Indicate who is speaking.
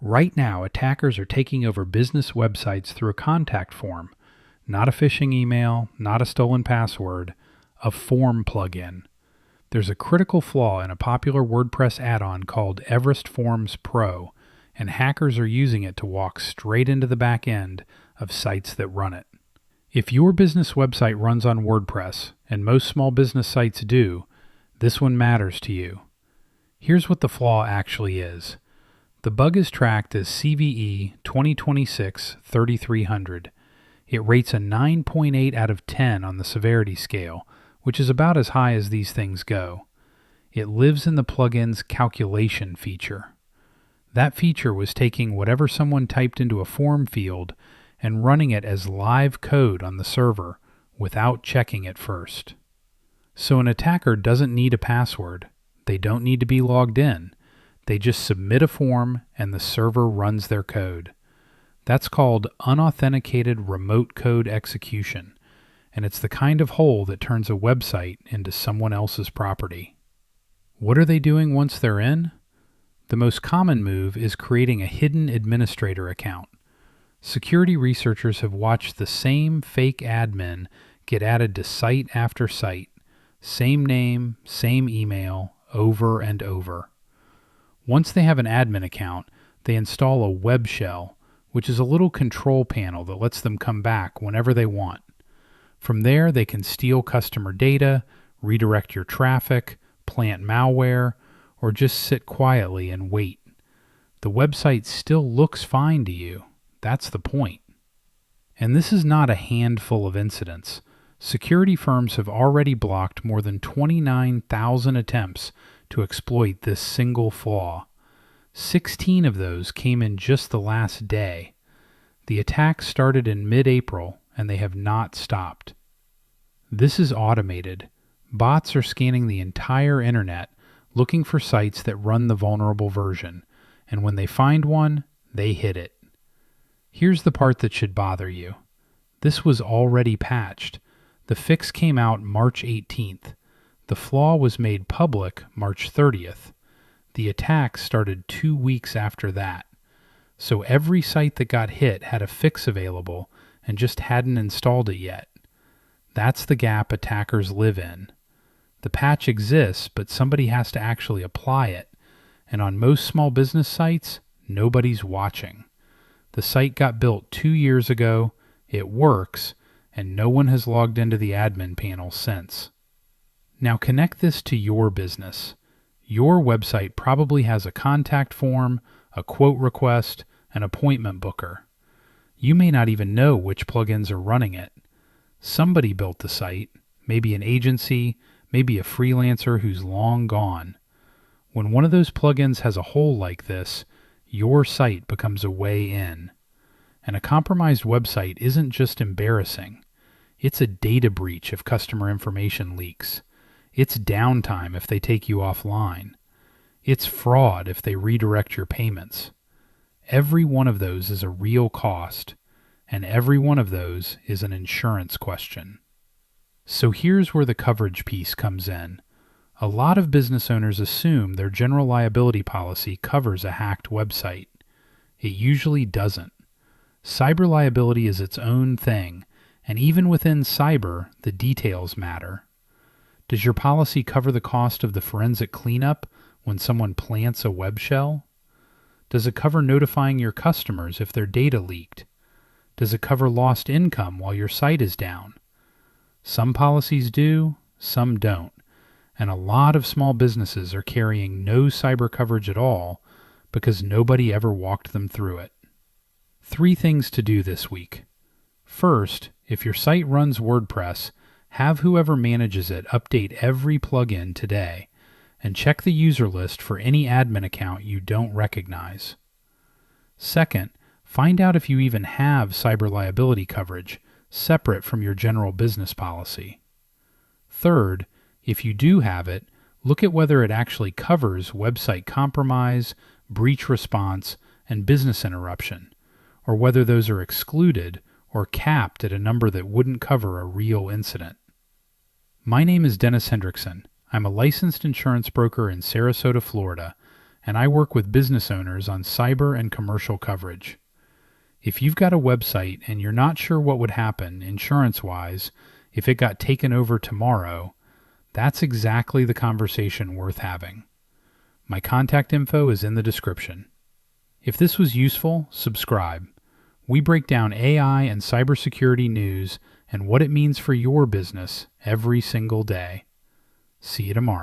Speaker 1: Right now, attackers are taking over business websites through a contact form, not a phishing email, not a stolen password, a form plugin. There's a critical flaw in a popular WordPress add-on called Everest Forms Pro, and hackers are using it to walk straight into the back end of sites that run it. If your business website runs on WordPress, and most small business sites do, this one matters to you. Here's what the flaw actually is. The bug is tracked as CVE 2026-3300. It rates a 9.8 out of 10 on the severity scale, which is about as high as these things go. It lives in the plugin's calculation feature. That feature was taking whatever someone typed into a form field and running it as live code on the server without checking it first. So an attacker doesn't need a password. They don't need to be logged in. They just submit a form and the server runs their code. That's called unauthenticated remote code execution, and it's the kind of hole that turns a website into someone else's property. What are they doing once they're in? The most common move is creating a hidden administrator account. Security researchers have watched the same fake admin get added to site after site, same name, same email, over and over. Once they have an admin account, they install a web shell, which is a little control panel that lets them come back whenever they want. From there, they can steal customer data, redirect your traffic, plant malware, or just sit quietly and wait. The website still looks fine to you. That's the point. And this is not a handful of incidents. Security firms have already blocked more than 29,000 attempts to exploit this single flaw. 16 of those came in just the last day. The attacks started in mid-April, and they have not stopped. This is automated. Bots are scanning the entire internet, looking for sites that run the vulnerable version, and when they find one, they hit it. Here's the part that should bother you. This was already patched. The fix came out March 18th. The flaw was made public March 30th. The attack started 2 weeks after that. So every site that got hit had a fix available and just hadn't installed it yet. That's the gap attackers live in. The patch exists, but somebody has to actually apply it. And on most small business sites, nobody's watching. The site got built 2 years ago, it works, and no one has logged into the admin panel since. Now connect this to your business. Your website probably has a contact form, a quote request, an appointment booker. You may not even know which plugins are running it. Somebody built the site, maybe an agency, maybe a freelancer who's long gone. When one of those plugins has a hole like this, your site becomes a way in. And a compromised website isn't just embarrassing. It's a data breach if customer information leaks. It's downtime if they take you offline. It's fraud if they redirect your payments. Every one of those is a real cost, and every one of those is an insurance question. So here's where the coverage piece comes in. A lot of business owners assume their general liability policy covers a hacked website. It usually doesn't. Cyber liability is its own thing, and even within cyber, the details matter. Does your policy cover the cost of the forensic cleanup when someone plants a web shell? Does it cover notifying your customers if their data leaked? Does it cover lost income while your site is down? Some policies do, some don't, and a lot of small businesses are carrying no cyber coverage at all because nobody ever walked them through it. 3 things to do this week. First, if your site runs WordPress, have whoever manages it update every plugin today, and check the user list for any admin account you don't recognize. Second, find out if you even have cyber liability coverage, separate from your general business policy. Third, if you do have it, look at whether it actually covers website compromise, breach response, and business interruption, or whether those are excluded or capped at a number that wouldn't cover a real incident. My name is Hendrickson. I'm a licensed insurance broker in Sarasota, Florida, and I work with business owners on cyber and commercial coverage. If you've got a website and you're not sure what would happen insurance-wise if it got taken over tomorrow, that's exactly the conversation worth having. My contact info is in the description. If this was useful, subscribe. We break down AI and cybersecurity news and what it means for your business every single day. See you tomorrow.